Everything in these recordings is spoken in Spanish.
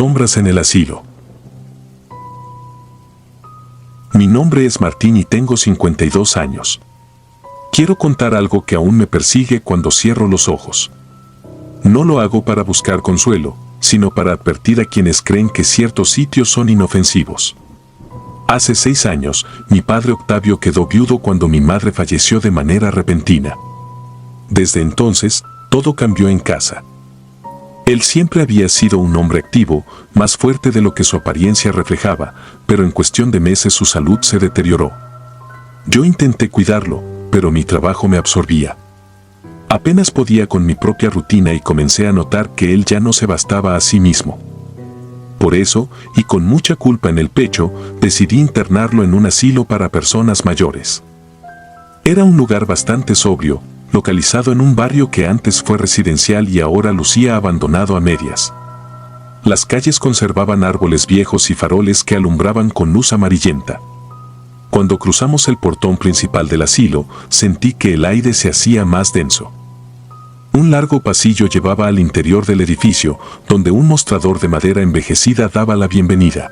sombras en el asilo. Mi nombre es Martín y tengo 52 años. Quiero contar algo que aún me persigue cuando cierro los ojos. No lo hago para buscar consuelo, sino para advertir a quienes creen que ciertos sitios son inofensivos. Hace 6 años, mi padre Octavio quedó viudo cuando mi madre falleció de manera repentina. Desde entonces, todo cambió en casa. Él siempre había sido un hombre activo, más fuerte de lo que su apariencia reflejaba, pero en cuestión de meses su salud se deterioró. Yo intenté cuidarlo, pero mi trabajo me absorbía. Apenas podía con mi propia rutina y comencé a notar que él ya no se bastaba a sí mismo. Por eso, y con mucha culpa en el pecho, decidí internarlo en un asilo para personas mayores. Era un lugar bastante sobrio, localizado en un barrio que antes fue residencial y ahora lucía abandonado a medias. Las calles conservaban árboles viejos y faroles que alumbraban con luz amarillenta. Cuando cruzamos el portón principal del asilo, sentí que el aire se hacía más denso. Un largo pasillo llevaba al interior del edificio, donde un mostrador de madera envejecida daba la bienvenida.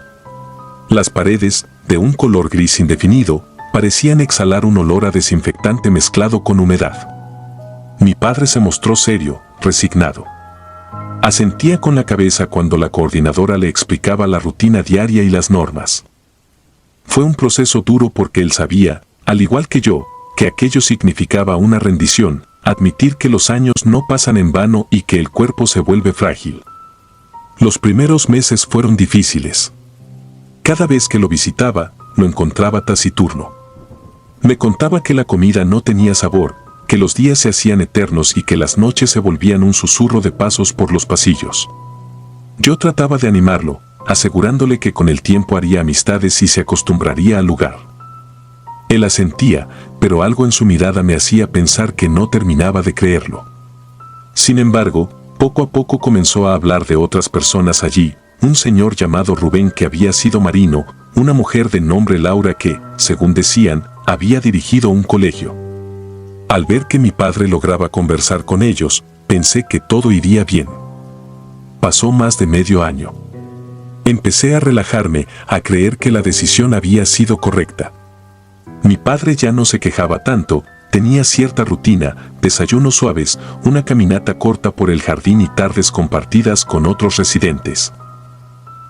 Las paredes, de un color gris indefinido, parecían exhalar un olor a desinfectante mezclado con humedad. Mi padre se mostró serio, resignado. Asentía con la cabeza cuando la coordinadora le explicaba la rutina diaria y las normas. Fue un proceso duro porque él sabía, al igual que yo, que aquello significaba una rendición, admitir que los años no pasan en vano y que el cuerpo se vuelve frágil. Los primeros meses fueron difíciles. Cada vez que lo visitaba, lo encontraba taciturno. Me contaba que la comida no tenía sabor, que los días se hacían eternos y que las noches se volvían un susurro de pasos por los pasillos. Yo trataba de animarlo, asegurándole que con el tiempo haría amistades y se acostumbraría al lugar. Él asentía, pero algo en su mirada me hacía pensar que no terminaba de creerlo. Sin embargo, poco a poco comenzó a hablar de otras personas allí, un señor llamado Rubén que había sido marino, una mujer de nombre Laura que, según decían, había dirigido un colegio. Al ver que mi padre lograba conversar con ellos, pensé que todo iría bien. Pasó más de medio año. Empecé a relajarme, a creer que la decisión había sido correcta. Mi padre ya no se quejaba tanto, tenía cierta rutina, desayunos suaves, una caminata corta por el jardín y tardes compartidas con otros residentes.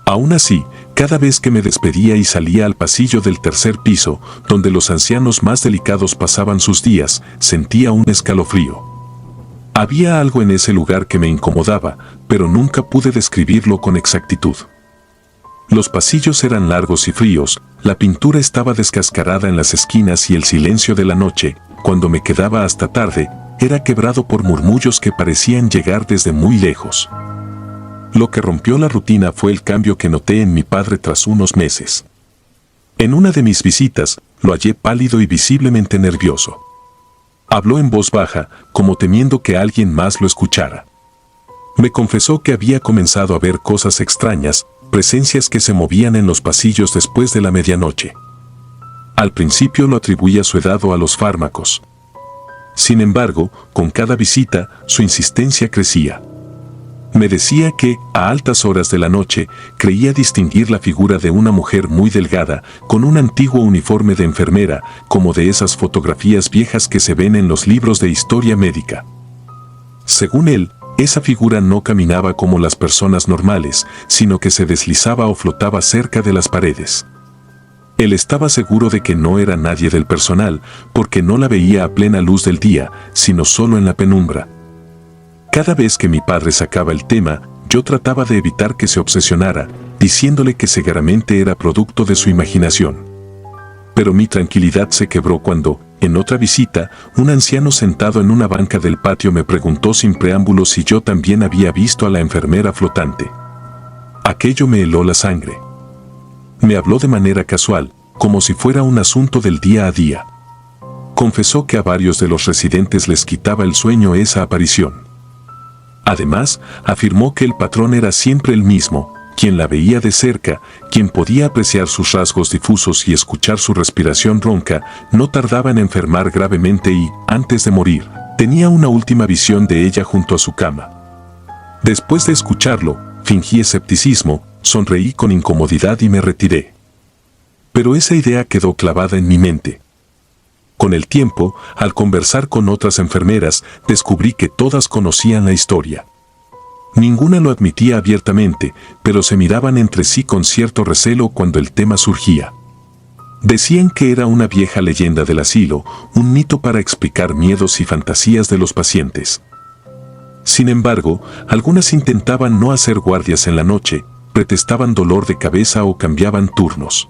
Aún así, cada vez que me despedía y salía al pasillo del tercer piso, donde los ancianos más delicados pasaban sus días, sentía un escalofrío. Había algo en ese lugar que me incomodaba, pero nunca pude describirlo con exactitud. Los pasillos eran largos y fríos, la pintura estaba descascarada en las esquinas y el silencio de la noche, cuando me quedaba hasta tarde, era quebrado por murmullos que parecían llegar desde muy lejos. Lo que rompió la rutina fue el cambio que noté en mi padre tras unos meses. En una de mis visitas, lo hallé pálido y visiblemente nervioso. Habló en voz baja, como temiendo que alguien más lo escuchara. Me confesó que había comenzado a ver cosas extrañas, presencias que se movían en los pasillos después de la medianoche. Al principio lo atribuía a su edad o a los fármacos. Sin embargo, con cada visita, su insistencia crecía. Me decía que, a altas horas de la noche, creía distinguir la figura de una mujer muy delgada, con un antiguo uniforme de enfermera, como de esas fotografías viejas que se ven en los libros de historia médica. Según él, esa figura no caminaba como las personas normales, sino que se deslizaba o flotaba cerca de las paredes. Él estaba seguro de que no era nadie del personal, porque no la veía a plena luz del día, sino solo en la penumbra. Cada vez que mi padre sacaba el tema, yo trataba de evitar que se obsesionara, diciéndole que seguramente era producto de su imaginación. Pero mi tranquilidad se quebró cuando, en otra visita, un anciano sentado en una banca del patio me preguntó sin preámbulos si yo también había visto a la enfermera flotante. Aquello me heló la sangre. Me habló de manera casual, como si fuera un asunto del día a día. Confesó que a varios de los residentes les quitaba el sueño esa aparición. Además, afirmó que el patrón era siempre el mismo, quien la veía de cerca, quien podía apreciar sus rasgos difusos y escuchar su respiración ronca, no tardaba en enfermar gravemente y, antes de morir, tenía una última visión de ella junto a su cama. Después de escucharlo, fingí escepticismo, sonreí con incomodidad y me retiré. Pero esa idea quedó clavada en mi mente. Con el tiempo, al conversar con otras enfermeras, descubrí que todas conocían la historia. Ninguna lo admitía abiertamente, pero se miraban entre sí con cierto recelo cuando el tema surgía. Decían que era una vieja leyenda del asilo, un mito para explicar miedos y fantasías de los pacientes. Sin embargo, algunas intentaban no hacer guardias en la noche, pretestaban dolor de cabeza o cambiaban turnos.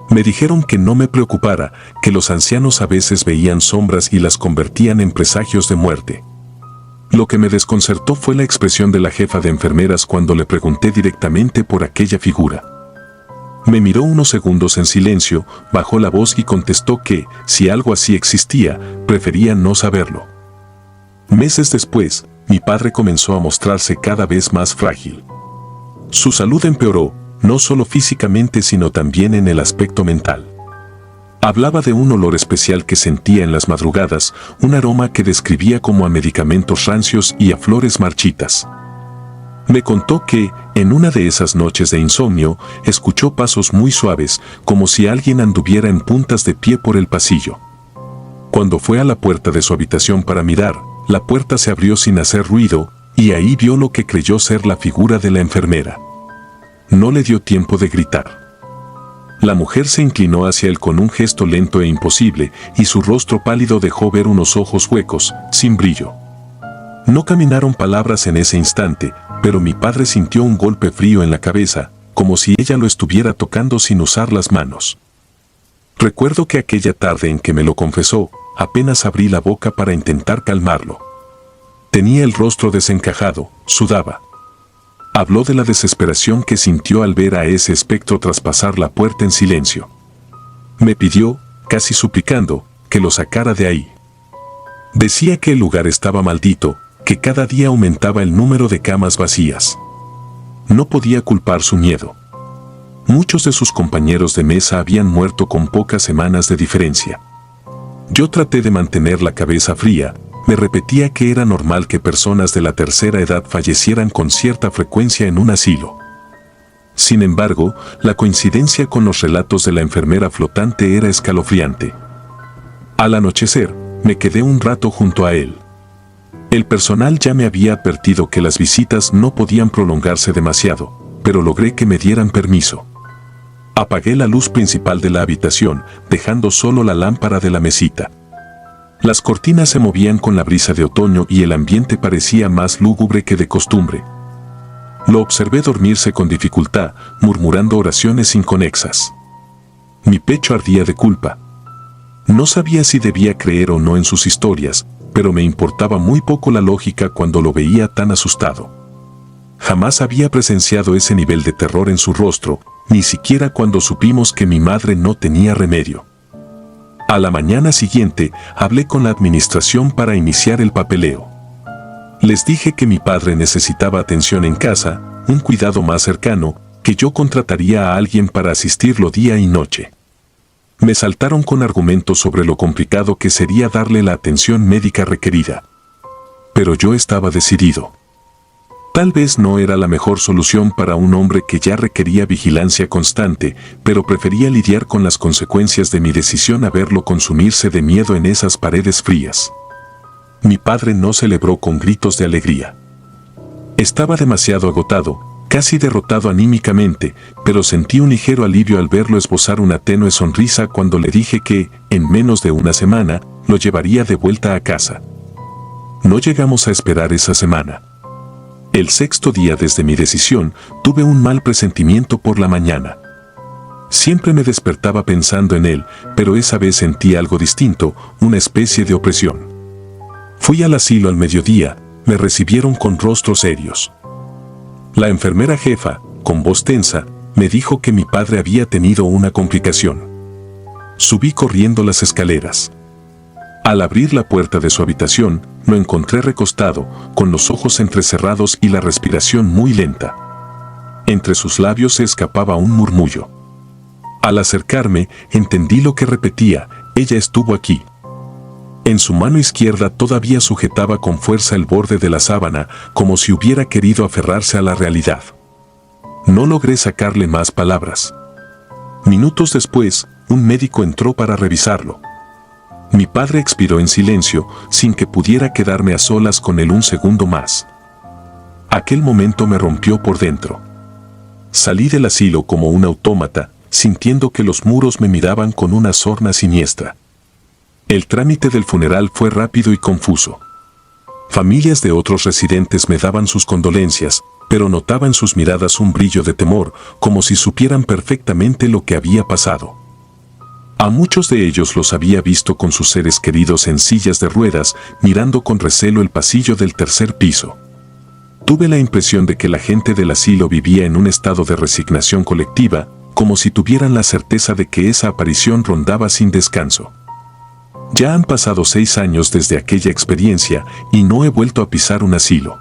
Me dijeron que no me preocupara, que los ancianos a veces veían sombras y las convertían en presagios de muerte. Lo que me desconcertó fue la expresión de la jefa de enfermeras cuando le pregunté directamente por aquella figura. Me miró unos segundos en silencio, bajó la voz y contestó que, si algo así existía, prefería no saberlo. Meses después, mi padre comenzó a mostrarse cada vez más frágil. Su salud empeoró, no solo físicamente sino también en el aspecto mental. Hablaba de un olor especial que sentía en las madrugadas, un aroma que describía como a medicamentos rancios y a flores marchitas. Me contó que, en una de esas noches de insomnio, escuchó pasos muy suaves, como si alguien anduviera en puntas de pie por el pasillo. Cuando fue a la puerta de su habitación para mirar, la puerta se abrió sin hacer ruido, y ahí vio lo que creyó ser la figura de la enfermera. No le dio tiempo de gritar. La mujer se inclinó hacia él con un gesto lento e imposible, y su rostro pálido dejó ver unos ojos huecos, sin brillo. No caminaron palabras en ese instante, pero mi padre sintió un golpe frío en la cabeza, como si ella lo estuviera tocando sin usar las manos. Recuerdo que aquella tarde en que me lo confesó, apenas abrí la boca para intentar calmarlo. Tenía el rostro desencajado, sudaba. Habló de la desesperación que sintió al ver a ese espectro traspasar la puerta en silencio. Me pidió, casi suplicando, que lo sacara de ahí. Decía que el lugar estaba maldito, que cada día aumentaba el número de camas vacías. No podía culpar su miedo. Muchos de sus compañeros de mesa habían muerto con pocas semanas de diferencia. Yo traté de mantener la cabeza fría, me repetía que era normal que personas de la tercera edad fallecieran con cierta frecuencia en un asilo. Sin embargo, la coincidencia con los relatos de la enfermera flotante era escalofriante. Al anochecer, me quedé un rato junto a él. El personal ya me había advertido que las visitas no podían prolongarse demasiado, pero logré que me dieran permiso. Apagué la luz principal de la habitación, dejando solo la lámpara de la mesita. Las cortinas se movían con la brisa de otoño y el ambiente parecía más lúgubre que de costumbre. Lo observé dormirse con dificultad, murmurando oraciones inconexas. Mi pecho ardía de culpa. No sabía si debía creer o no en sus historias, pero me importaba muy poco la lógica cuando lo veía tan asustado. Jamás había presenciado ese nivel de terror en su rostro, ni siquiera cuando supimos que mi madre no tenía remedio. A la mañana siguiente, hablé con la administración para iniciar el papeleo. Les dije que mi padre necesitaba atención en casa, un cuidado más cercano, que yo contrataría a alguien para asistirlo día y noche. Me saltaron con argumentos sobre lo complicado que sería darle la atención médica requerida. Pero yo estaba decidido. Tal vez no era la mejor solución para un hombre que ya requería vigilancia constante, pero prefería lidiar con las consecuencias de mi decisión a verlo consumirse de miedo en esas paredes frías. Mi padre no celebró con gritos de alegría. Estaba demasiado agotado, casi derrotado anímicamente, pero sentí un ligero alivio al verlo esbozar una tenue sonrisa cuando le dije que, en menos de una semana, lo llevaría de vuelta a casa. No llegamos a esperar esa semana. El sexto día desde mi decisión, tuve un mal presentimiento por la mañana. Siempre me despertaba pensando en él, pero esa vez sentí algo distinto, una especie de opresión. Fui al asilo al mediodía, me recibieron con rostros serios. La enfermera jefa, con voz tensa, me dijo que mi padre había tenido una complicación. Subí corriendo las escaleras. Al abrir la puerta de su habitación, lo encontré recostado, con los ojos entrecerrados y la respiración muy lenta. Entre sus labios se escapaba un murmullo. Al acercarme, entendí lo que repetía: ella estuvo aquí. En su mano izquierda todavía sujetaba con fuerza el borde de la sábana, como si hubiera querido aferrarse a la realidad. No logré sacarle más palabras. Minutos después, un médico entró para revisarlo. Mi padre expiró en silencio, sin que pudiera quedarme a solas con él un segundo más. Aquel momento me rompió por dentro. Salí del asilo como un autómata, sintiendo que los muros me miraban con una sorna siniestra. El trámite del funeral fue rápido y confuso. Familias de otros residentes me daban sus condolencias, pero notaba en sus miradas un brillo de temor, como si supieran perfectamente lo que había pasado. A muchos de ellos los había visto con sus seres queridos en sillas de ruedas, mirando con recelo el pasillo del tercer piso. Tuve la impresión de que la gente del asilo vivía en un estado de resignación colectiva, como si tuvieran la certeza de que esa aparición rondaba sin descanso. Ya han pasado 6 años desde aquella experiencia y no he vuelto a pisar un asilo.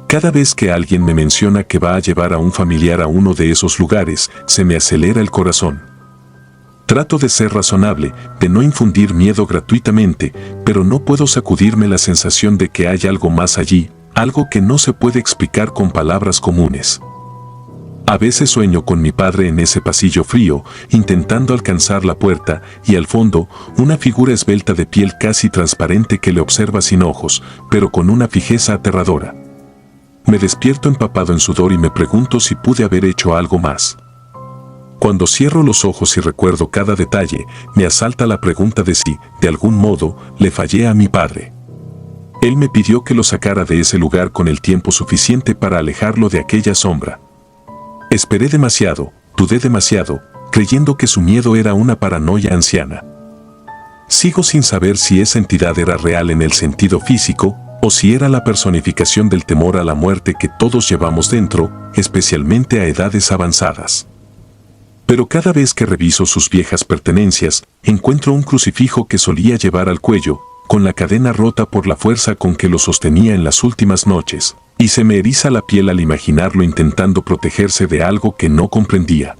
Cada vez que alguien me menciona que va a llevar a un familiar a uno de esos lugares, se me acelera el corazón. Trato de ser razonable, de no infundir miedo gratuitamente, pero no puedo sacudirme la sensación de que hay algo más allí, algo que no se puede explicar con palabras comunes. A veces sueño con mi padre en ese pasillo frío, intentando alcanzar la puerta, y al fondo, una figura esbelta de piel casi transparente que le observa sin ojos, pero con una fijeza aterradora. Me despierto empapado en sudor y me pregunto si pude haber hecho algo más. Cuando cierro los ojos y recuerdo cada detalle, me asalta la pregunta de si, de algún modo, le fallé a mi padre. Él me pidió que lo sacara de ese lugar con el tiempo suficiente para alejarlo de aquella sombra. Esperé demasiado, dudé demasiado, creyendo que su miedo era una paranoia anciana. Sigo sin saber si esa entidad era real en el sentido físico, o si era la personificación del temor a la muerte que todos llevamos dentro, especialmente a edades avanzadas. Pero cada vez que reviso sus viejas pertenencias, encuentro un crucifijo que solía llevar al cuello, con la cadena rota por la fuerza con que lo sostenía en las últimas noches, y se me eriza la piel al imaginarlo intentando protegerse de algo que no comprendía.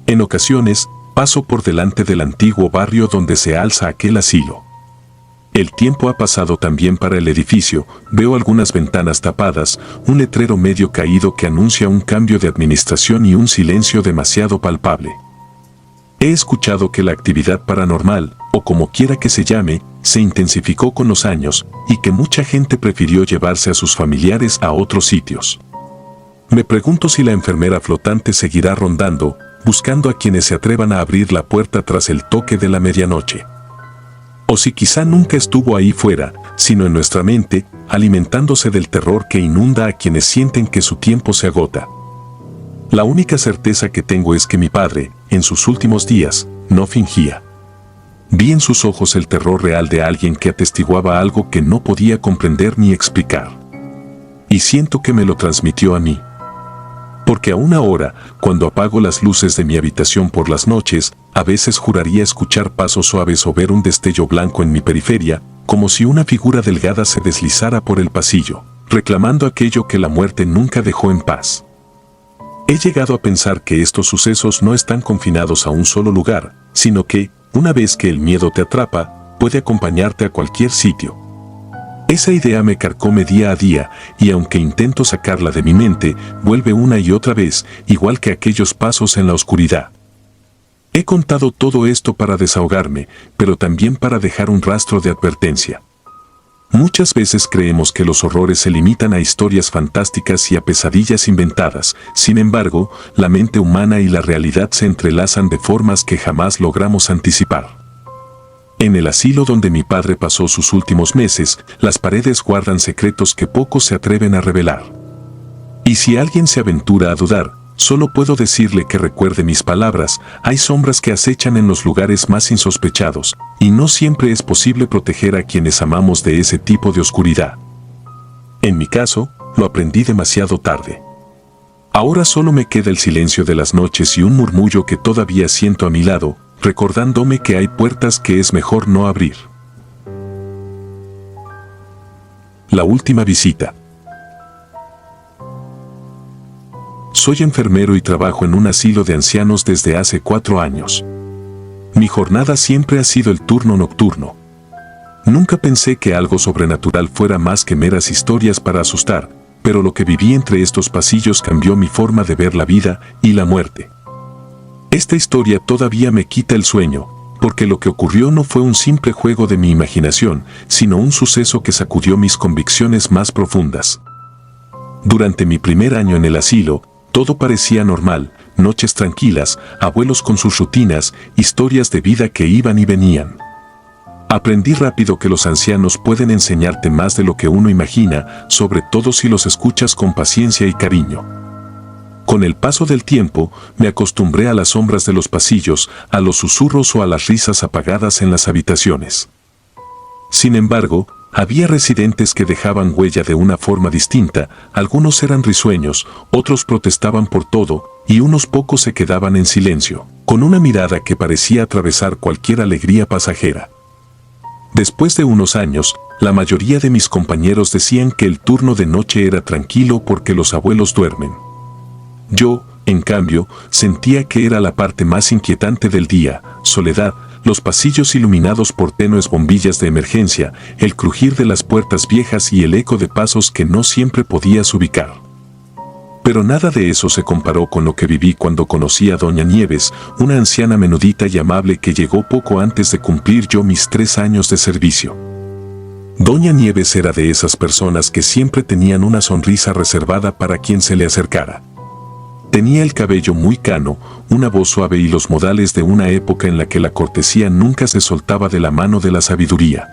En ocasiones, paso por delante del antiguo barrio donde se alza aquel asilo. El tiempo ha pasado también para el edificio, veo algunas ventanas tapadas, un letrero medio caído que anuncia un cambio de administración y un silencio demasiado palpable. He escuchado que la actividad paranormal, o como quiera que se llame, se intensificó con los años, y que mucha gente prefirió llevarse a sus familiares a otros sitios. Me pregunto si la enfermera flotante seguirá rondando, buscando a quienes se atrevan a abrir la puerta tras el toque de la medianoche. O si quizá nunca estuvo ahí fuera, sino en nuestra mente, alimentándose del terror que inunda a quienes sienten que su tiempo se agota. La única certeza que tengo es que mi padre, en sus últimos días, no fingía. Vi en sus ojos el terror real de alguien que atestiguaba algo que no podía comprender ni explicar. Y siento que me lo transmitió a mí. Porque aún ahora, cuando apago las luces de mi habitación por las noches, a veces juraría escuchar pasos suaves o ver un destello blanco en mi periferia, como si una figura delgada se deslizara por el pasillo, reclamando aquello que la muerte nunca dejó en paz. He llegado a pensar que estos sucesos no están confinados a un solo lugar, sino que, una vez que el miedo te atrapa, puede acompañarte a cualquier sitio. Esa idea me carcome día a día, y aunque intento sacarla de mi mente, vuelve una y otra vez, igual que aquellos pasos en la oscuridad. He contado todo esto para desahogarme, pero también para dejar un rastro de advertencia. Muchas veces creemos que los horrores se limitan a historias fantásticas y a pesadillas inventadas. Sin embargo, la mente humana y la realidad se entrelazan de formas que jamás logramos anticipar. En el asilo donde mi padre pasó sus últimos meses, las paredes guardan secretos que pocos se atreven a revelar. Y si alguien se aventura a dudar, solo puedo decirle que recuerde mis palabras: hay sombras que acechan en los lugares más insospechados, y no siempre es posible proteger a quienes amamos de ese tipo de oscuridad. En mi caso, lo aprendí demasiado tarde. Ahora solo me queda el silencio de las noches y un murmullo que todavía siento a mi lado, recordándome que hay puertas que es mejor no abrir. La última visita. Soy enfermero y trabajo en un asilo de ancianos desde hace 4 años. Mi jornada siempre ha sido el turno nocturno. Nunca pensé que algo sobrenatural fuera más que meras historias para asustar, pero lo que viví entre estos pasillos cambió mi forma de ver la vida y la muerte. Esta historia todavía me quita el sueño, porque lo que ocurrió no fue un simple juego de mi imaginación, sino un suceso que sacudió mis convicciones más profundas. Durante mi primer año en el asilo, todo parecía normal, noches tranquilas, abuelos con sus rutinas, historias de vida que iban y venían. Aprendí rápido que los ancianos pueden enseñarte más de lo que uno imagina, sobre todo si los escuchas con paciencia y cariño. Con el paso del tiempo, me acostumbré a las sombras de los pasillos, a los susurros o a las risas apagadas en las habitaciones. Sin embargo, había residentes que dejaban huella de una forma distinta, algunos eran risueños, otros protestaban por todo, y unos pocos se quedaban en silencio, con una mirada que parecía atravesar cualquier alegría pasajera. Después de unos años, la mayoría de mis compañeros decían que el turno de noche era tranquilo porque los abuelos duermen. Yo, en cambio, sentía que era la parte más inquietante del día: soledad, los pasillos iluminados por tenues bombillas de emergencia, el crujir de las puertas viejas y el eco de pasos que no siempre podías ubicar. Pero nada de eso se comparó con lo que viví cuando conocí a Doña Nieves, una anciana menudita y amable que llegó poco antes de cumplir yo mis 3 años de servicio. Doña Nieves era de esas personas que siempre tenían una sonrisa reservada para quien se le acercara. Tenía el cabello muy cano, una voz suave y los modales de una época en la que la cortesía nunca se soltaba de la mano de la sabiduría.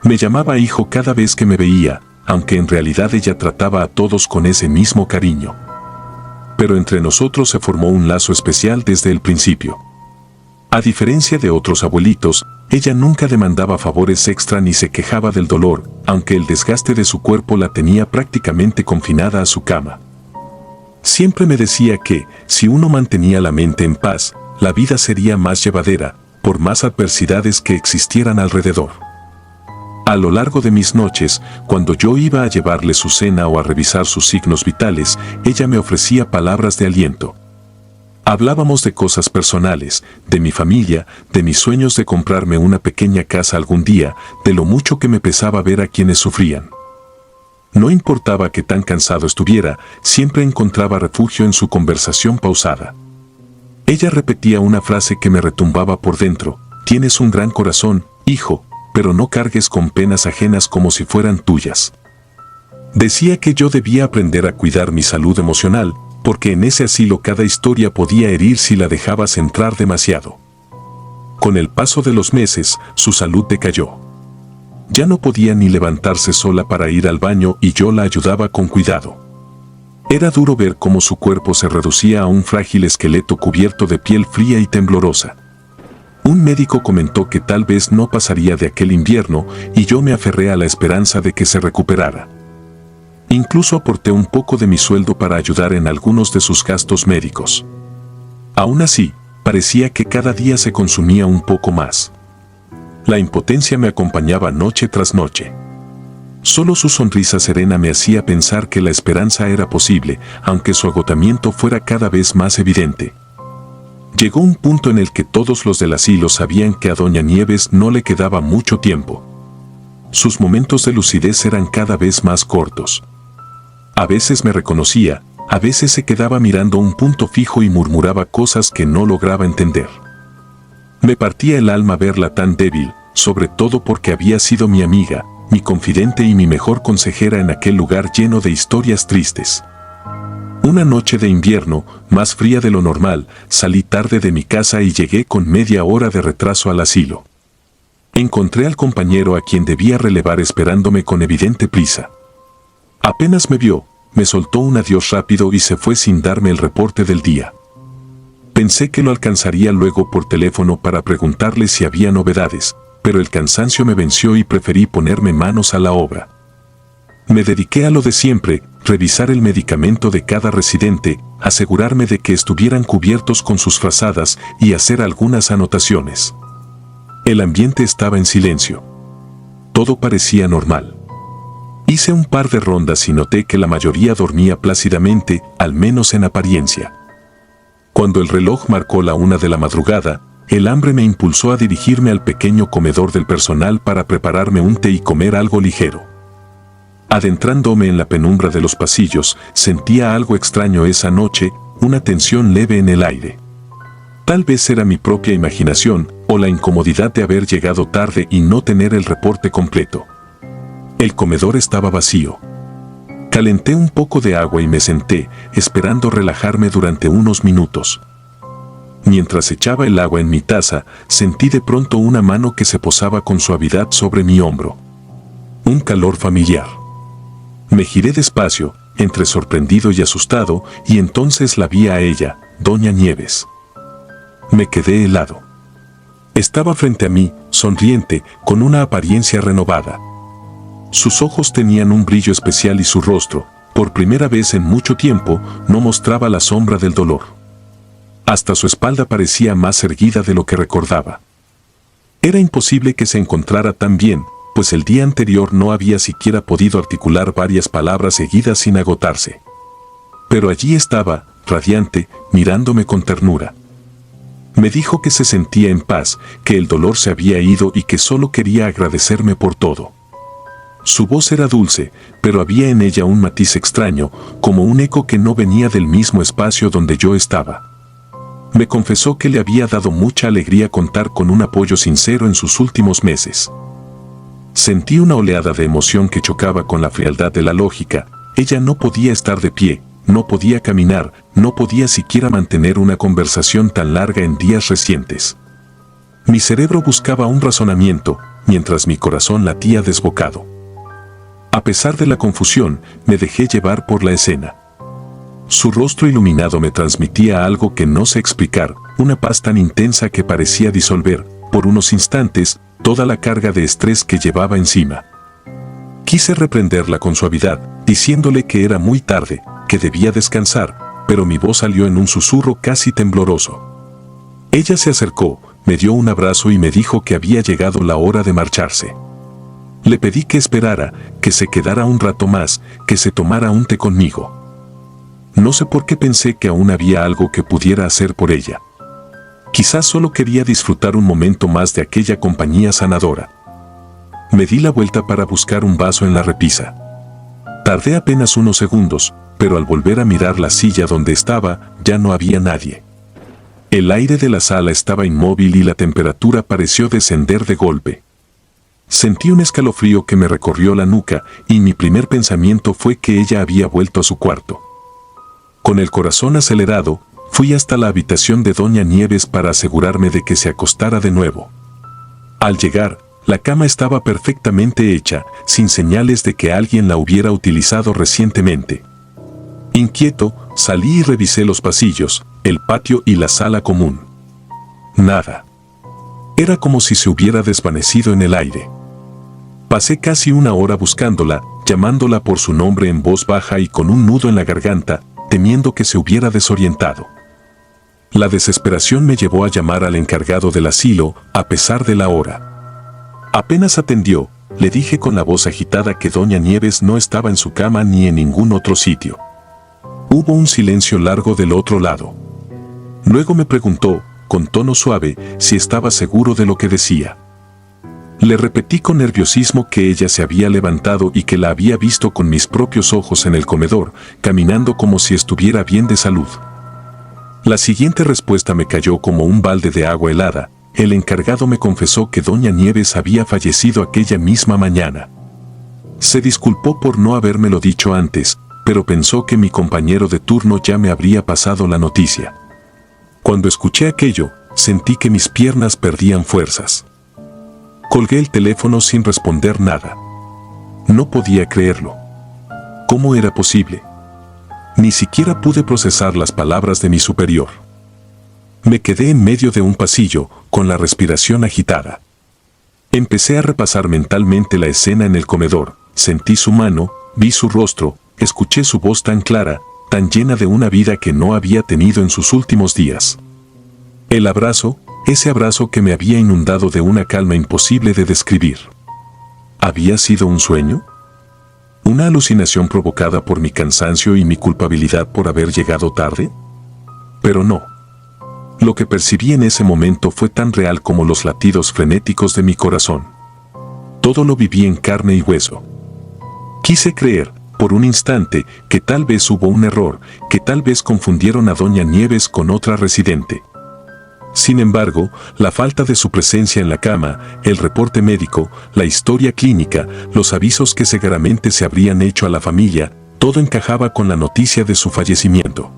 Me llamaba hijo cada vez que me veía, aunque en realidad ella trataba a todos con ese mismo cariño. Pero entre nosotros se formó un lazo especial desde el principio. A diferencia de otros abuelitos, ella nunca demandaba favores extra ni se quejaba del dolor, aunque el desgaste de su cuerpo la tenía prácticamente confinada a su cama. Siempre me decía que, si uno mantenía la mente en paz, la vida sería más llevadera, por más adversidades que existieran alrededor. A lo largo de mis noches, cuando yo iba a llevarle su cena o a revisar sus signos vitales, ella me ofrecía palabras de aliento. Hablábamos de cosas personales, de mi familia, de mis sueños de comprarme una pequeña casa algún día, de lo mucho que me pesaba ver a quienes sufrían. No importaba que tan cansado estuviera, siempre encontraba refugio en su conversación pausada. Ella repetía una frase que me retumbaba por dentro: «Tienes un gran corazón, hijo, pero no cargues con penas ajenas como si fueran tuyas». Decía que yo debía aprender a cuidar mi salud emocional, porque en ese asilo cada historia podía herir si la dejabas entrar demasiado. Con el paso de los meses, su salud decayó. Ya no podía ni levantarse sola para ir al baño y yo la ayudaba con cuidado. Era duro ver cómo su cuerpo se reducía a un frágil esqueleto cubierto de piel fría y temblorosa. Un médico comentó que tal vez no pasaría de aquel invierno y yo me aferré a la esperanza de que se recuperara. Incluso aporté un poco de mi sueldo para ayudar en algunos de sus gastos médicos. Aún así, parecía que cada día se consumía un poco más. La impotencia me acompañaba noche tras noche. Solo su sonrisa serena me hacía pensar que la esperanza era posible, aunque su agotamiento fuera cada vez más evidente. Llegó un punto en el que todos los del asilo sabían que a Doña Nieves no le quedaba mucho tiempo. Sus momentos de lucidez eran cada vez más cortos. A veces me reconocía, a veces se quedaba mirando un punto fijo y murmuraba cosas que no lograba entender. Me partía el alma verla tan débil, sobre todo porque había sido mi amiga, mi confidente y mi mejor consejera en aquel lugar lleno de historias tristes. Una noche de invierno, más fría de lo normal, salí tarde de mi casa y llegué con media hora de retraso al asilo. Encontré al compañero a quien debía relevar esperándome con evidente prisa. Apenas me vio, me soltó un adiós rápido y se fue sin darme el reporte del día. Pensé que lo alcanzaría luego por teléfono para preguntarle si había novedades, pero el cansancio me venció y preferí ponerme manos a la obra. Me dediqué a lo de siempre, revisar el medicamento de cada residente, asegurarme de que estuvieran cubiertos con sus frazadas y hacer algunas anotaciones. El ambiente estaba en silencio. Todo parecía normal. Hice un par de rondas y noté que la mayoría dormía plácidamente, al menos en apariencia. Cuando el reloj marcó la 1 de la madrugada, el hambre me impulsó a dirigirme al pequeño comedor del personal para prepararme un té y comer algo ligero. Adentrándome en la penumbra de los pasillos, sentía algo extraño esa noche, una tensión leve en el aire. Tal vez era mi propia imaginación, o la incomodidad de haber llegado tarde y no tener el reporte completo. El comedor estaba vacío. Calenté un poco de agua y me senté, esperando relajarme durante unos minutos. Mientras echaba el agua en mi taza, sentí de pronto una mano que se posaba con suavidad sobre mi hombro. Un calor familiar. Me giré despacio, entre sorprendido y asustado, y entonces la vi a ella, Doña Nieves. Me quedé helado. Estaba frente a mí, sonriente, con una apariencia renovada. Sus ojos tenían un brillo especial y su rostro, por primera vez en mucho tiempo, no mostraba la sombra del dolor. Hasta su espalda parecía más erguida de lo que recordaba. Era imposible que se encontrara tan bien, pues el día anterior no había siquiera podido articular varias palabras seguidas sin agotarse. Pero allí estaba, radiante, mirándome con ternura. Me dijo que se sentía en paz, que el dolor se había ido y que solo quería agradecerme por todo. Su voz era dulce, pero había en ella un matiz extraño, como un eco que no venía del mismo espacio donde yo estaba. Me confesó que le había dado mucha alegría contar con un apoyo sincero en sus últimos meses. Sentí una oleada de emoción que chocaba con la frialdad de la lógica. Ella no podía estar de pie, no podía caminar, no podía siquiera mantener una conversación tan larga en días recientes. Mi cerebro buscaba un razonamiento, mientras mi corazón latía desbocado. A pesar de la confusión, me dejé llevar por la escena. Su rostro iluminado me transmitía algo que no sé explicar, una paz tan intensa que parecía disolver, por unos instantes, toda la carga de estrés que llevaba encima. Quise reprenderla con suavidad, diciéndole que era muy tarde, que debía descansar, pero mi voz salió en un susurro casi tembloroso. Ella se acercó, me dio un abrazo y me dijo que había llegado la hora de marcharse. Le pedí que esperara, que se quedara un rato más, que se tomara un té conmigo. No sé por qué pensé que aún había algo que pudiera hacer por ella. Quizás solo quería disfrutar un momento más de aquella compañía sanadora. Me di la vuelta para buscar un vaso en la repisa. Tardé apenas unos segundos, pero al volver a mirar la silla donde estaba, ya no había nadie. El aire de la sala estaba inmóvil y la temperatura pareció descender de golpe. Sentí un escalofrío que me recorrió la nuca y mi primer pensamiento fue que ella había vuelto a su cuarto. Con el corazón acelerado, fui hasta la habitación de Doña Nieves para asegurarme de que se acostara de nuevo. Al llegar, la cama estaba perfectamente hecha, sin señales de que alguien la hubiera utilizado recientemente. Inquieto, salí y revisé los pasillos, el patio y la sala común. Nada. Era como si se hubiera desvanecido en el aire. Pasé casi una hora buscándola, llamándola por su nombre en voz baja y con un nudo en la garganta, temiendo que se hubiera desorientado. La desesperación me llevó a llamar al encargado del asilo, a pesar de la hora. Apenas atendió, le dije con la voz agitada que Doña Nieves no estaba en su cama ni en ningún otro sitio. Hubo un silencio largo del otro lado. Luego me preguntó, con tono suave, si estaba seguro de lo que decía. Le repetí con nerviosismo que ella se había levantado y que la había visto con mis propios ojos en el comedor, caminando como si estuviera bien de salud. La siguiente respuesta me cayó como un balde de agua helada. El encargado me confesó que Doña Nieves había fallecido aquella misma mañana. Se disculpó por no habérmelo dicho antes, pero pensó que mi compañero de turno ya me habría pasado la noticia. Cuando escuché aquello, sentí que mis piernas perdían fuerzas. Colgué el teléfono sin responder nada. No podía creerlo. ¿Cómo era posible? Ni siquiera pude procesar las palabras de mi superior. Me quedé en medio de un pasillo, con la respiración agitada. Empecé a repasar mentalmente la escena en el comedor. Sentí su mano, vi su rostro, escuché su voz tan clara, tan llena de una vida que no había tenido en sus últimos días. El abrazo, ese abrazo que me había inundado de una calma imposible de describir. ¿Había sido un sueño? ¿Una alucinación provocada por mi cansancio y mi culpabilidad por haber llegado tarde? Pero no. Lo que percibí en ese momento fue tan real como los latidos frenéticos de mi corazón. Todo lo viví en carne y hueso. Quise creer, por un instante, que tal vez hubo un error, que tal vez confundieron a doña Nieves con otra residente. Sin embargo, la falta de su presencia en la cama, el reporte médico, la historia clínica, los avisos que seguramente se habrían hecho a la familia, todo encajaba con la noticia de su fallecimiento.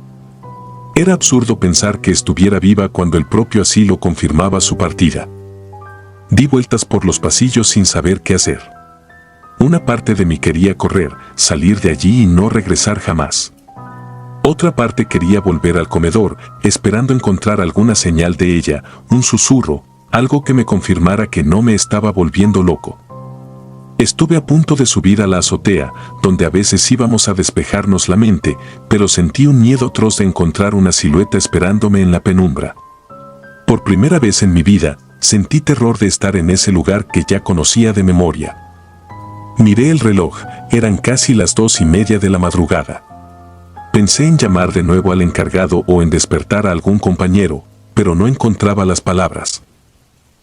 Era absurdo pensar que estuviera viva cuando el propio asilo confirmaba su partida. Di vueltas por los pasillos sin saber qué hacer. Una parte de mí quería correr, salir de allí y no regresar jamás. Otra parte quería volver al comedor, esperando encontrar alguna señal de ella, un susurro, algo que me confirmara que no me estaba volviendo loco. Estuve a punto de subir a la azotea, donde a veces íbamos a despejarnos la mente, pero sentí un miedo atroz de encontrar una silueta esperándome en la penumbra. Por primera vez en mi vida, sentí terror de estar en ese lugar que ya conocía de memoria. Miré el reloj, eran casi las 2:30 de la madrugada. Pensé en llamar de nuevo al encargado o en despertar a algún compañero, pero no encontraba las palabras.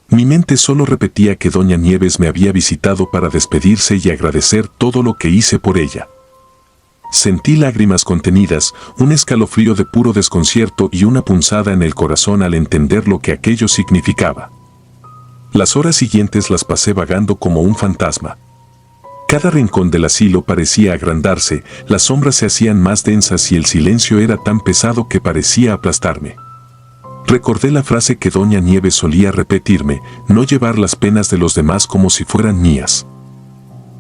Mi mente solo repetía que doña Nieves me había visitado para despedirse y agradecer todo lo que hice por ella. Sentí lágrimas contenidas, un escalofrío de puro desconcierto y una punzada en el corazón al entender lo que aquello significaba. Las horas siguientes las pasé vagando como un fantasma. Cada rincón del asilo parecía agrandarse, las sombras se hacían más densas y el silencio era tan pesado que parecía aplastarme. Recordé la frase que doña Nieves solía repetirme, no llevar las penas de los demás como si fueran mías.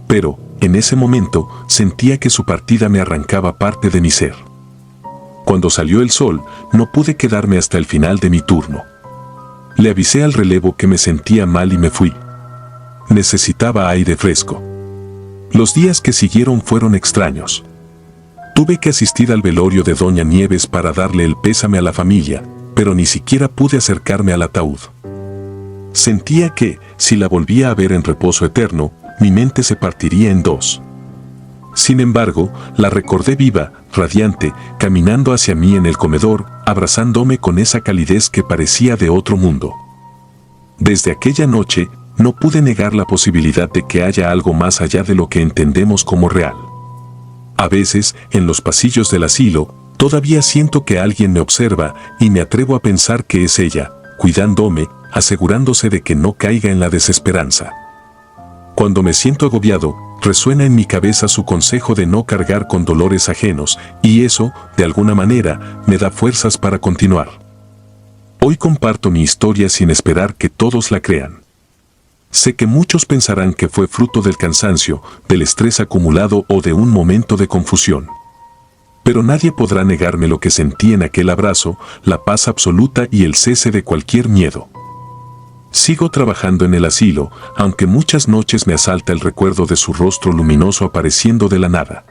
Pero, en ese momento, sentía que su partida me arrancaba parte de mi ser. Cuando salió el sol, no pude quedarme hasta el final de mi turno. Le avisé al relevo que me sentía mal y me fui. Necesitaba aire fresco. Los días que siguieron fueron extraños. Tuve que asistir al velorio de doña Nieves para darle el pésame a la familia, pero ni siquiera pude acercarme al ataúd. Sentía que, si la volvía a ver en reposo eterno, mi mente se partiría en dos. Sin embargo, la recordé viva, radiante, caminando hacia mí en el comedor, abrazándome con esa calidez que parecía de otro mundo. Desde aquella noche, no pude negar la posibilidad de que haya algo más allá de lo que entendemos como real. A veces, en los pasillos del asilo, todavía siento que alguien me observa y me atrevo a pensar que es ella, cuidándome, asegurándose de que no caiga en la desesperanza. Cuando me siento agobiado, resuena en mi cabeza su consejo de no cargar con dolores ajenos, y eso, de alguna manera, me da fuerzas para continuar. Hoy comparto mi historia sin esperar que todos la crean. Sé que muchos pensarán que fue fruto del cansancio, del estrés acumulado o de un momento de confusión. Pero nadie podrá negarme lo que sentí en aquel abrazo, la paz absoluta y el cese de cualquier miedo. Sigo trabajando en el asilo, aunque muchas noches me asalta el recuerdo de su rostro luminoso apareciendo de la nada.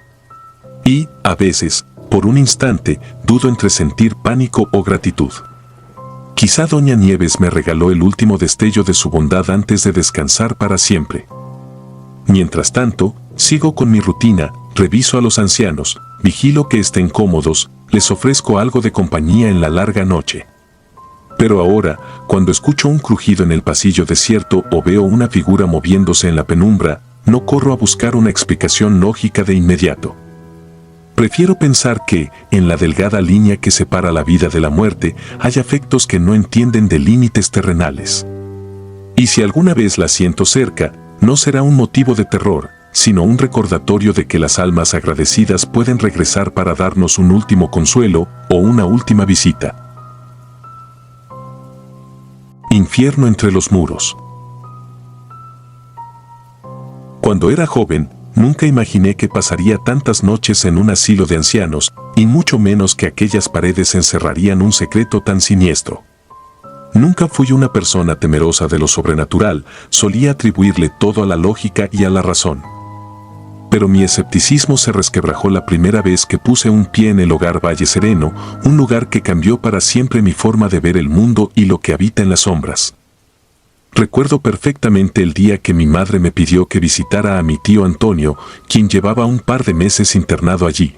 Y, a veces, por un instante, dudo entre sentir pánico o gratitud. Quizá doña Nieves me regaló el último destello de su bondad antes de descansar para siempre. Mientras tanto, sigo con mi rutina, reviso a los ancianos, vigilo que estén cómodos, les ofrezco algo de compañía en la larga noche. Pero ahora, cuando escucho un crujido en el pasillo desierto o veo una figura moviéndose en la penumbra, no corro a buscar una explicación lógica de inmediato. Prefiero pensar que, en la delgada línea que separa la vida de la muerte, hay afectos que no entienden de límites terrenales. Y si alguna vez la siento cerca, no será un motivo de terror, sino un recordatorio de que las almas agradecidas pueden regresar para darnos un último consuelo o una última visita. Infierno entre los muros. Cuando era joven, nunca imaginé que pasaría tantas noches en un asilo de ancianos, y mucho menos que aquellas paredes encerrarían un secreto tan siniestro. Nunca fui una persona temerosa de lo sobrenatural, solía atribuirle todo a la lógica y a la razón. Pero mi escepticismo se resquebrajó la primera vez que puse un pie en el hogar Valle Sereno, un lugar que cambió para siempre mi forma de ver el mundo y lo que habita en las sombras. Recuerdo perfectamente el día que mi madre me pidió que visitara a mi tío Antonio, quien llevaba un par de meses internado allí.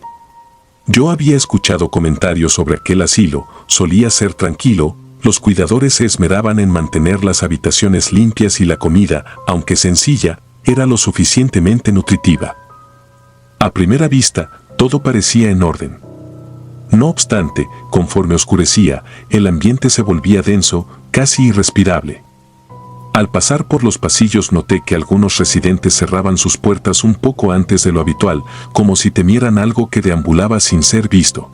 Yo había escuchado comentarios sobre aquel asilo, solía ser tranquilo, los cuidadores se esmeraban en mantener las habitaciones limpias y la comida, aunque sencilla, era lo suficientemente nutritiva. A primera vista, todo parecía en orden. No obstante, conforme oscurecía, el ambiente se volvía denso, casi irrespirable. Al pasar por los pasillos noté que algunos residentes cerraban sus puertas un poco antes de lo habitual, como si temieran algo que deambulaba sin ser visto.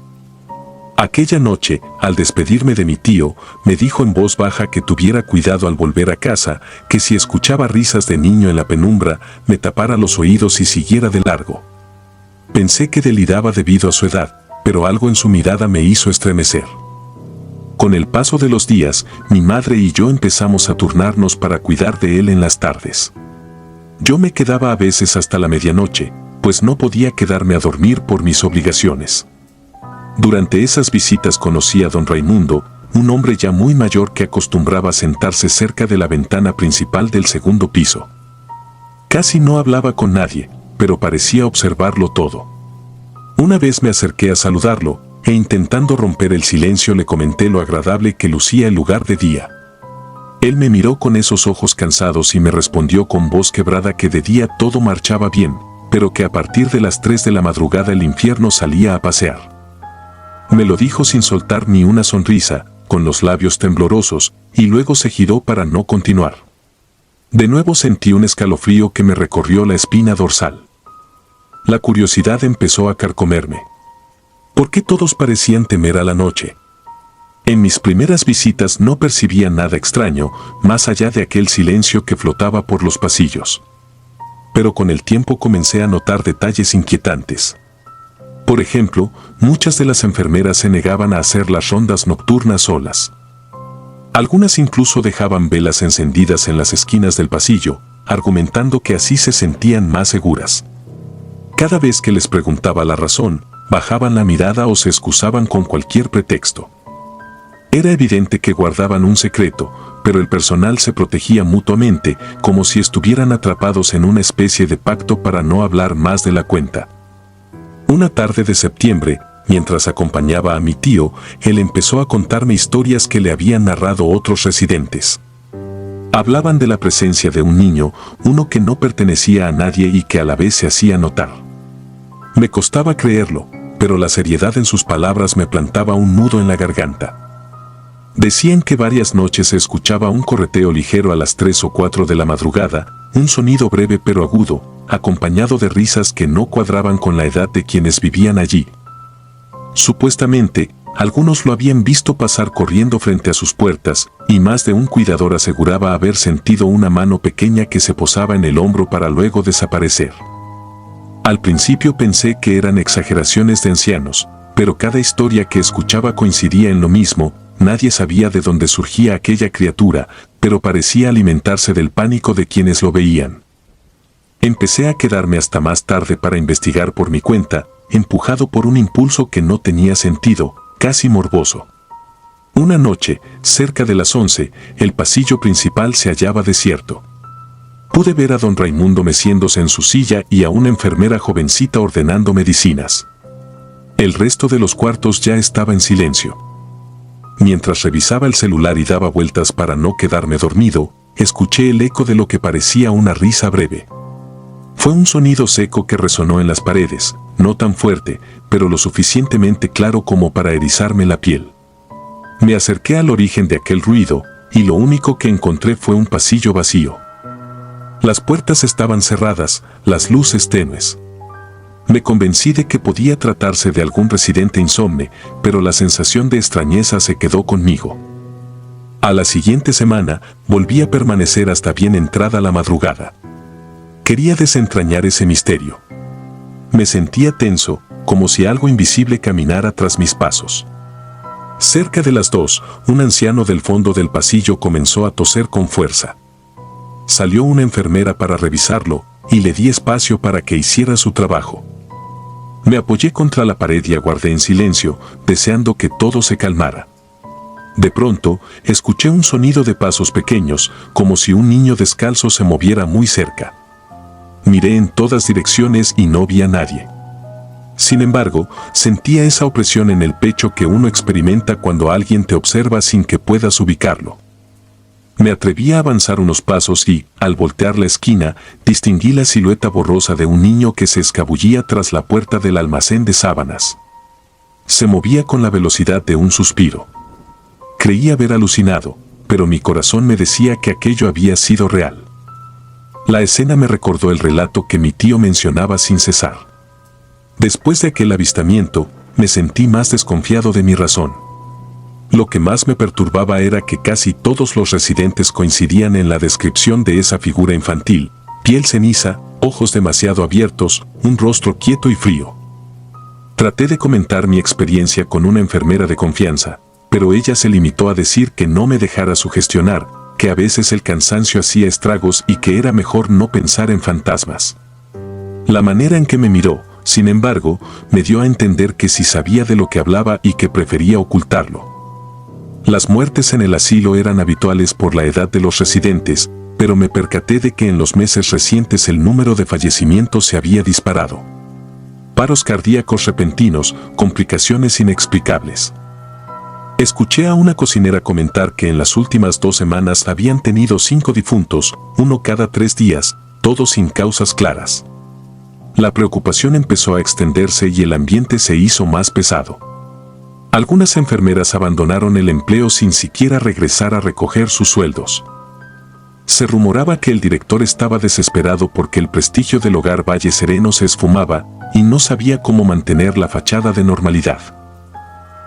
Aquella noche, al despedirme de mi tío, me dijo en voz baja que tuviera cuidado al volver a casa, que si escuchaba risas de niño en la penumbra, me tapara los oídos y siguiera de largo. Pensé que deliraba debido a su edad, pero algo en su mirada me hizo estremecer. Con el paso de los días, mi madre y yo empezamos a turnarnos para cuidar de él en las tardes. Yo me quedaba a veces hasta la medianoche, pues no podía quedarme a dormir por mis obligaciones. Durante esas visitas conocí a don Raimundo, un hombre ya muy mayor que acostumbraba sentarse cerca de la ventana principal del segundo piso. Casi no hablaba con nadie, pero parecía observarlo todo. Una vez me acerqué a saludarlo, e intentando romper el silencio le comenté lo agradable que lucía el lugar de día. Él me miró con esos ojos cansados y me respondió con voz quebrada que de día todo marchaba bien, pero que a partir de las 3 de la madrugada el infierno salía a pasear. Me lo dijo sin soltar ni una sonrisa, con los labios temblorosos, y luego se giró para no continuar. De nuevo sentí un escalofrío que me recorrió la espina dorsal. La curiosidad empezó a carcomerme. ¿Por qué todos parecían temer a la noche? En mis primeras visitas no percibía nada extraño, más allá de aquel silencio que flotaba por los pasillos. Pero con el tiempo comencé a notar detalles inquietantes. Por ejemplo, muchas de las enfermeras se negaban a hacer las rondas nocturnas solas. Algunas incluso dejaban velas encendidas en las esquinas del pasillo, argumentando que así se sentían más seguras. Cada vez que les preguntaba la razón, bajaban la mirada o se excusaban con cualquier pretexto. Era evidente que guardaban un secreto, pero el personal se protegía mutuamente, como si estuvieran atrapados en una especie de pacto para no hablar más de la cuenta. Una tarde de septiembre, mientras acompañaba a mi tío, él empezó a contarme historias que le habían narrado otros residentes. Hablaban de la presencia de un niño, uno que no pertenecía a nadie y que a la vez se hacía notar. Me costaba creerlo, pero la seriedad en sus palabras me plantaba un nudo en la garganta. Decían que varias noches se escuchaba un correteo ligero a las 3 o 4 de la madrugada, un sonido breve pero agudo, acompañado de risas que no cuadraban con la edad de quienes vivían allí. Supuestamente, algunos lo habían visto pasar corriendo frente a sus puertas, y más de un cuidador aseguraba haber sentido una mano pequeña que se posaba en el hombro para luego desaparecer. Al principio pensé que eran exageraciones de ancianos, pero cada historia que escuchaba coincidía en lo mismo. Nadie sabía de dónde surgía aquella criatura, pero parecía alimentarse del pánico de quienes lo veían. Empecé a quedarme hasta más tarde para investigar por mi cuenta, empujado por un impulso que no tenía sentido, casi morboso. Una noche, cerca de las 11, el pasillo principal se hallaba desierto. Pude ver a don Raimundo meciéndose en su silla y a una enfermera jovencita ordenando medicinas. El resto de los cuartos ya estaba en silencio. Mientras revisaba el celular y daba vueltas para no quedarme dormido, escuché el eco de lo que parecía una risa breve. Fue un sonido seco que resonó en las paredes, no tan fuerte, pero lo suficientemente claro como para erizarme la piel. Me acerqué al origen de aquel ruido, y lo único que encontré fue un pasillo vacío. Las puertas estaban cerradas, las luces tenues. Me convencí de que podía tratarse de algún residente insomne, pero la sensación de extrañeza se quedó conmigo. A la siguiente semana, volví a permanecer hasta bien entrada la madrugada. Quería desentrañar ese misterio. Me sentía tenso, como si algo invisible caminara tras mis pasos. Cerca de las 2, un anciano del fondo del pasillo comenzó a toser con fuerza. Salió una enfermera para revisarlo, y le di espacio para que hiciera su trabajo. Me apoyé contra la pared y aguardé en silencio, deseando que todo se calmara. De pronto, escuché un sonido de pasos pequeños, como si un niño descalzo se moviera muy cerca. Miré en todas direcciones y no vi a nadie. Sin embargo, sentía esa opresión en el pecho que uno experimenta cuando alguien te observa sin que puedas ubicarlo. Me atreví a avanzar unos pasos y, al voltear la esquina, distinguí la silueta borrosa de un niño que se escabullía tras la puerta del almacén de sábanas. Se movía con la velocidad de un suspiro. Creí haber alucinado, pero mi corazón me decía que aquello había sido real. La escena me recordó el relato que mi tío mencionaba sin cesar. Después de aquel avistamiento, me sentí más desconfiado de mi razón. Lo que más me perturbaba era que casi todos los residentes coincidían en la descripción de esa figura infantil: piel ceniza, ojos demasiado abiertos, un rostro quieto y frío. Traté de comentar mi experiencia con una enfermera de confianza, pero ella se limitó a decir que no me dejara sugestionar, que a veces el cansancio hacía estragos y que era mejor no pensar en fantasmas. La manera en que me miró, sin embargo, me dio a entender que sí sabía de lo que hablaba y que prefería ocultarlo. Las muertes en el asilo eran habituales por la edad de los residentes, pero me percaté de que en los meses recientes el número de fallecimientos se había disparado. Paros cardíacos repentinos, complicaciones inexplicables. Escuché a una cocinera comentar que en las últimas 2 semanas habían tenido 5 difuntos, uno cada 3 días, todos sin causas claras. La preocupación empezó a extenderse y el ambiente se hizo más pesado. Algunas enfermeras abandonaron el empleo sin siquiera regresar a recoger sus sueldos. Se rumoraba que el director estaba desesperado porque el prestigio del hogar Valle Sereno se esfumaba y no sabía cómo mantener la fachada de normalidad.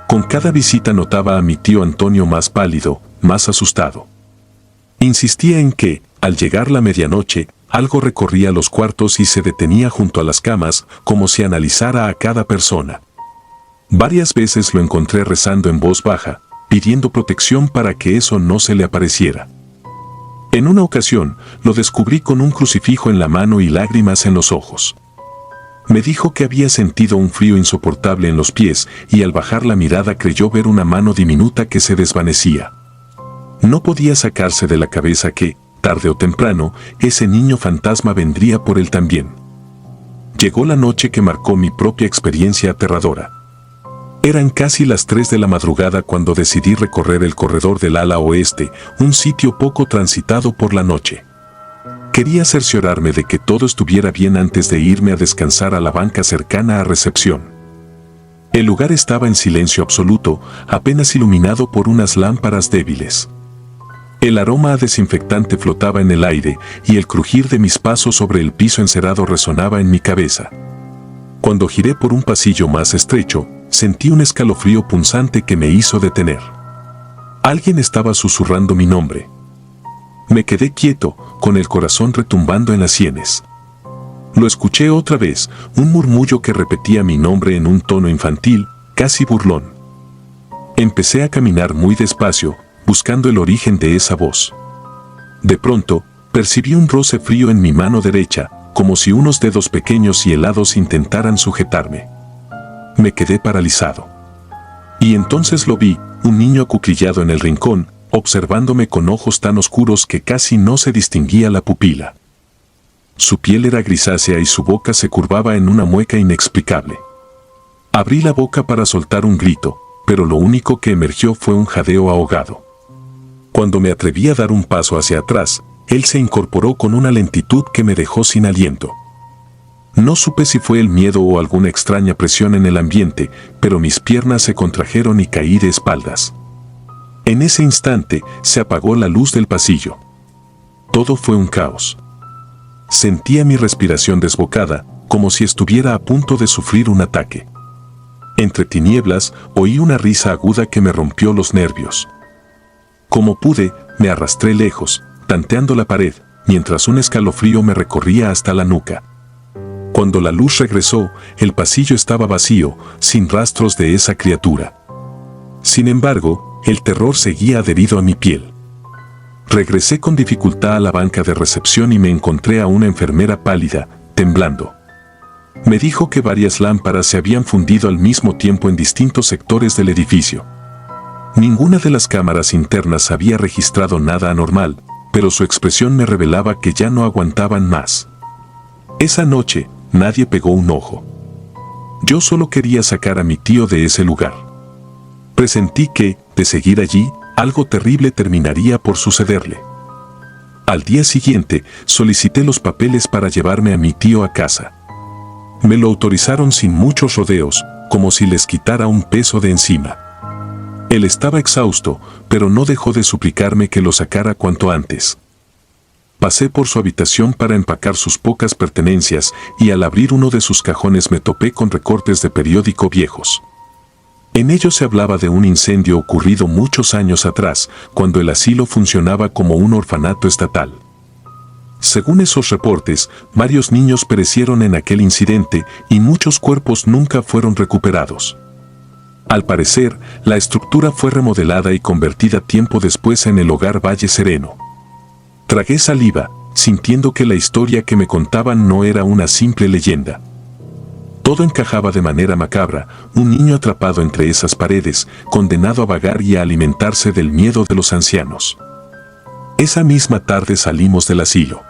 Con cada visita notaba a mi tío Antonio más pálido, más asustado. Insistía en que, al llegar la medianoche, algo recorría los cuartos y se detenía junto a las camas, como si analizara a cada persona. Varias veces lo encontré rezando en voz baja, pidiendo protección para que eso no se le apareciera. En una ocasión, lo descubrí con un crucifijo en la mano y lágrimas en los ojos. Me dijo que había sentido un frío insoportable en los pies y al bajar la mirada creyó ver una mano diminuta que se desvanecía. No podía sacarse de la cabeza que, tarde o temprano, ese niño fantasma vendría por él también. Llegó la noche que marcó mi propia experiencia aterradora. Eran casi las 3 de la madrugada cuando decidí recorrer el corredor del ala oeste, un sitio poco transitado por la noche. Quería cerciorarme de que todo estuviera bien antes de irme a descansar a la banca cercana a recepción. El lugar estaba en silencio absoluto, apenas iluminado por unas lámparas débiles. El aroma a desinfectante flotaba en el aire y el crujir de mis pasos sobre el piso encerado resonaba en mi cabeza. Cuando giré por un pasillo más estrecho, sentí un escalofrío punzante que me hizo detener. Alguien estaba susurrando mi nombre. Me quedé quieto, con el corazón retumbando en las sienes. Lo escuché otra vez, un murmullo que repetía mi nombre en un tono infantil, casi burlón. Empecé a caminar muy despacio, buscando el origen de esa voz. De pronto, percibí un roce frío en mi mano derecha, como si unos dedos pequeños y helados intentaran sujetarme. Me quedé paralizado. Y entonces lo vi, un niño acuclillado en el rincón, observándome con ojos tan oscuros que casi no se distinguía la pupila. Su piel era grisácea y su boca se curvaba en una mueca inexplicable. Abrí la boca para soltar un grito, pero lo único que emergió fue un jadeo ahogado. Cuando me atreví a dar un paso hacia atrás, él se incorporó con una lentitud que me dejó sin aliento. No supe si fue el miedo o alguna extraña presión en el ambiente, pero mis piernas se contrajeron y caí de espaldas. En ese instante, se apagó la luz del pasillo. Todo fue un caos. Sentía mi respiración desbocada, como si estuviera a punto de sufrir un ataque. Entre tinieblas, oí una risa aguda que me rompió los nervios. Como pude, me arrastré lejos, tanteando la pared, mientras un escalofrío me recorría hasta la nuca. Cuando la luz regresó, el pasillo estaba vacío, sin rastros de esa criatura. Sin embargo, el terror seguía adherido a mi piel. Regresé con dificultad a la banca de recepción y me encontré a una enfermera pálida, temblando. Me dijo que varias lámparas se habían fundido al mismo tiempo en distintos sectores del edificio. Ninguna de las cámaras internas había registrado nada anormal, pero su expresión me revelaba que ya no aguantaban más. Esa noche, nadie pegó un ojo. Yo solo quería sacar a mi tío de ese lugar. Presentí que, de seguir allí, Algo terrible terminaría por sucederle. Al día siguiente, solicité los papeles para llevarme a mi tío a casa. Me lo autorizaron sin muchos rodeos, como si les quitara un peso de encima. Él estaba exhausto, pero no dejó de suplicarme que lo sacara cuanto antes. Pasé por su habitación para empacar sus pocas pertenencias y al abrir uno de sus cajones me topé con recortes de periódico viejos. En ellos se hablaba de un incendio ocurrido muchos años atrás, cuando el asilo funcionaba como un orfanato estatal. Según esos reportes, varios niños perecieron en aquel incidente y muchos cuerpos nunca fueron recuperados. Al parecer, la estructura fue remodelada y convertida tiempo después en el Hogar Valle Sereno. Tragué saliva, sintiendo que la historia que me contaban no era una simple leyenda. Todo encajaba de manera macabra, un niño atrapado entre esas paredes, condenado a vagar y a alimentarse del miedo de los ancianos. Esa misma tarde salimos del asilo.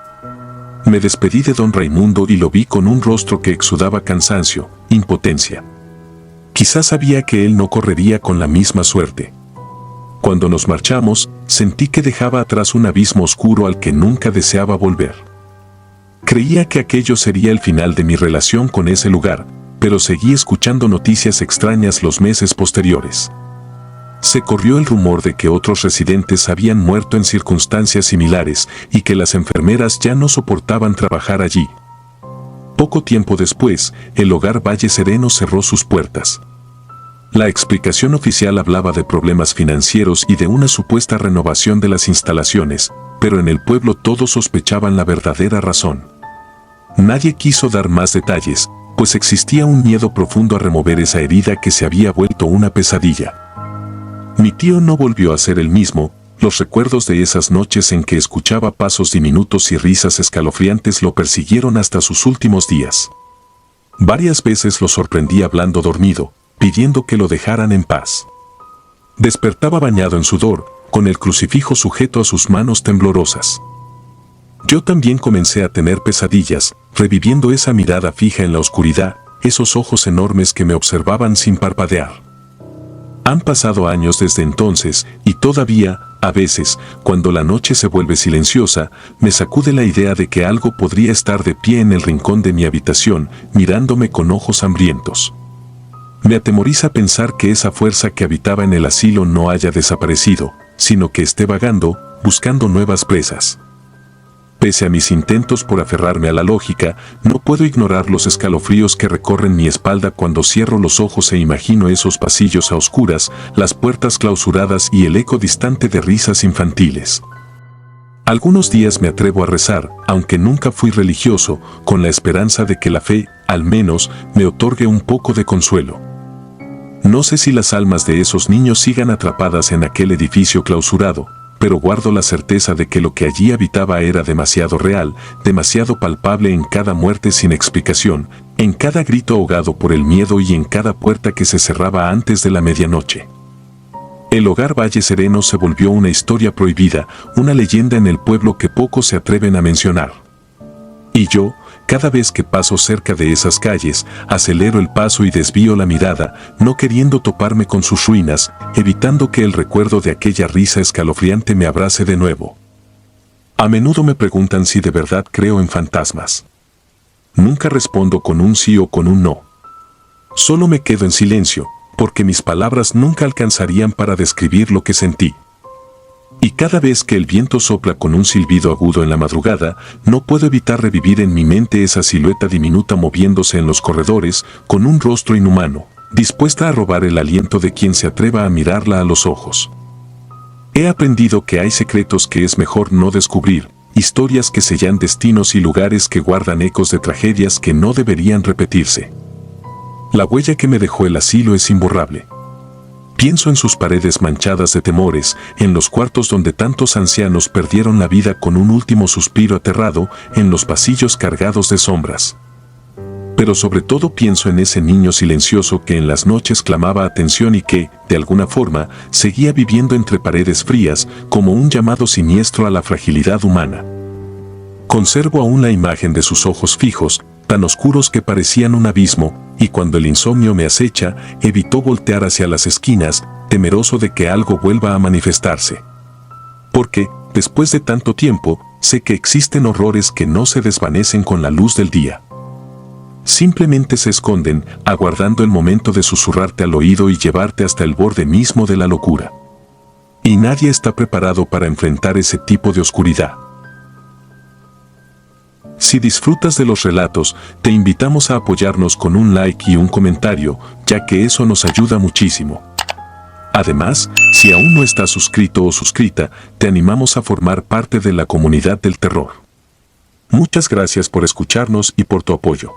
Me despedí de don Raimundo y lo vi con un rostro que exudaba cansancio, impotencia. Quizás sabía que él no correría con la misma suerte. Cuando nos marchamos, sentí que dejaba atrás un abismo oscuro al que nunca deseaba volver. Creía que aquello sería el final de mi relación con ese lugar, pero seguí escuchando noticias extrañas los meses posteriores. Se corrió el rumor de que otros residentes habían muerto en circunstancias similares y que las enfermeras ya no soportaban trabajar allí. Poco tiempo después, el Hogar Valle Sereno cerró sus puertas. La explicación oficial hablaba de problemas financieros y de una supuesta renovación de las instalaciones, pero en el pueblo todos sospechaban la verdadera razón. Nadie quiso dar más detalles, pues existía un miedo profundo a remover esa herida que se había vuelto una pesadilla. Mi tío no volvió a ser el mismo, los recuerdos de esas noches en que escuchaba pasos diminutos y risas escalofriantes lo persiguieron hasta sus últimos días. Varias veces lo sorprendí hablando dormido, pidiendo que lo dejaran en paz. Despertaba bañado en sudor, con el crucifijo sujeto a sus manos temblorosas. Yo también comencé a tener pesadillas, reviviendo esa mirada fija en la oscuridad, esos ojos enormes que me observaban sin parpadear. Han pasado años desde entonces, y todavía, a veces, cuando la noche se vuelve silenciosa, me sacude la idea de que algo podría estar de pie en el rincón de mi habitación, mirándome con ojos hambrientos. Me atemoriza pensar que esa fuerza que habitaba en el asilo no haya desaparecido, sino que esté vagando, buscando nuevas presas. Pese a mis intentos por aferrarme a la lógica, no puedo ignorar los escalofríos que recorren mi espalda cuando cierro los ojos e imagino esos pasillos a oscuras, las puertas clausuradas y el eco distante de risas infantiles. Algunos días me atrevo a rezar, aunque nunca fui religioso, con la esperanza de que la fe, al menos, me otorgue un poco de consuelo. No sé si las almas de esos niños sigan atrapadas en aquel edificio clausurado, pero guardo la certeza de que lo que allí habitaba era demasiado real, demasiado palpable en cada muerte sin explicación, en cada grito ahogado por el miedo y en cada puerta que se cerraba antes de la medianoche. El Hogar Valle Sereno se volvió una historia prohibida, una leyenda en el pueblo que pocos se atreven a mencionar. Y yo, cada vez que paso cerca de esas calles, acelero el paso y desvío la mirada, no queriendo toparme con sus ruinas, evitando que el recuerdo de aquella risa escalofriante me abrace de nuevo. A menudo me preguntan si de verdad creo en fantasmas. Nunca respondo con un sí o con un no. Solo me quedo en silencio, porque mis palabras nunca alcanzarían para describir lo que sentí. Y cada vez que el viento sopla con un silbido agudo en la madrugada, no puedo evitar revivir en mi mente esa silueta diminuta moviéndose en los corredores, con un rostro inhumano, dispuesta a robar el aliento de quien se atreva a mirarla a los ojos. He aprendido que hay secretos que es mejor no descubrir, historias que sellan destinos y lugares que guardan ecos de tragedias que no deberían repetirse. La huella que me dejó el asilo es imborrable. Pienso en sus paredes manchadas de temores, en los cuartos donde tantos ancianos perdieron la vida con un último suspiro aterrado, en los pasillos cargados de sombras. Pero sobre todo pienso en ese niño silencioso que en las noches clamaba atención y que, de alguna forma, seguía viviendo entre paredes frías, como un llamado siniestro a la fragilidad humana. Conservo aún la imagen de sus ojos fijos, tan oscuros que parecían un abismo, y cuando el insomnio me acecha, evito voltear hacia las esquinas, temeroso de que algo vuelva a manifestarse. Porque, después de tanto tiempo, sé que existen horrores que no se desvanecen con la luz del día. Simplemente se esconden, aguardando el momento de susurrarte al oído y llevarte hasta el borde mismo de la locura. Y nadie está preparado para enfrentar ese tipo de oscuridad. Si disfrutas de los relatos, te invitamos a apoyarnos con un like y un comentario, ya que eso nos ayuda muchísimo. Además, si aún no estás suscrito o suscrita, te animamos a formar parte de la comunidad del terror. Muchas gracias por escucharnos y por tu apoyo.